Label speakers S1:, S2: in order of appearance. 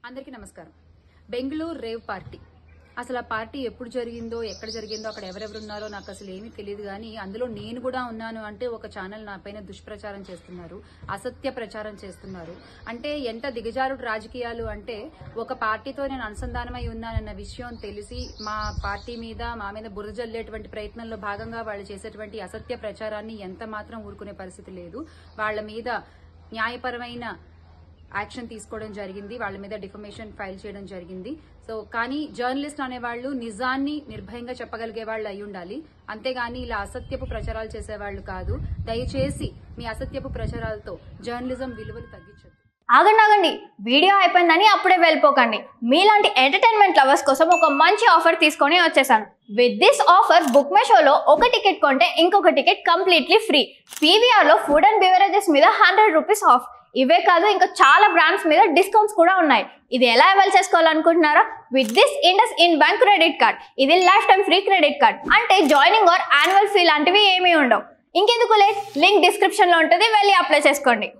S1: అందరికీ నమస్కారం. Bengaluru rave party అసలు ఆ పార్టీ ఎప్పుడు జరిగిందో ఎక్కడ జరిగిందో అక్కడ ఎవరెవరు ఉన్నారో నాకు అసలు ఏమీ తెలియదు. కానీ అందులో నేను కూడా ఉన్నాను అంటే ఒక ఛానల్ నా పైన దుష్ప్రచారం చేస్తున్నారు, అసత్య ప్రచారం చేస్తున్నారు. అంటే ఎంత దిగజారుడు రాజకీయాలు అంటే ఒక పార్టీతో నేను అనుసంధానమై ఉన్నానన్న విషయం తెలిసి మా పార్టీ మీద మా మీద బురద జల్లేటువంటి ప్రయత్నంలో భాగంగా వాళ్ళు చేసేటువంటి అసత్య ప్రచారాన్ని ఎంత మాత్రం ఊరుకునే పరిస్థితి లేదు. వాళ్ళ మీద న్యాయపరమైన యాక్షన్ తీసుకోవడం జరిగింది, వాళ్ళ మీద డిఫమేషన్ ఫైల్ చేయడం జరిగింది. సో కానీ జర్నలిస్ట్ అనేవాళ్ళు నిజాన్ని నిర్భయంగా చెప్పగలిగే వాళ్ళు అయి ఉండాలి, అంతేగాని ఇలా అసత్యపు ప్రచారాలు చేసేవాళ్ళు కాదు. దయచేసి మీ అసత్యపు ప్రచారాలతో జర్నలిజం విలువలు తగ్గించదు.
S2: ఆగండి, వీడియో అయిపోయిందని అప్పుడే వెళ్ళిపోకండి. మీలాంటి ఎంటర్టైన్మెంట్ లవర్స్ కోసం ఒక మంచి ఆఫర్ తీసుకొని వచ్చేసాను. With this offer book my షోలో ఒక టికెట్ కొంటే ఇంకొక టికెట్ కంప్లీట్లీ ఫ్రీ. పీవీఆర్ లో ఫుడ్ అండ్ బెవరేజెస్ మీద 100 రూపీస్ ఆఫ్. ఇవే కాదు, ఇంకా చాలా బ్రాండ్స్ మీద డిస్కౌంట్స్ కూడా ఉన్నాయి. ఇది ఎలా అవైల్ చేసుకోవాలనుకుంటున్నారా? With this IndusInd Bank credit card. ఇది lifetime free credit card. అంటే జాయినింగ్ ఆర్ యాన్యువల్ ఫీ లాంటివి ఏమీ ఉండవు. ఇంకెందుకు లేట్, లింక్ డిస్క్రిప్షన్ లో ఉంటుంది, వెళ్ళి అప్లై చేసుకోండి.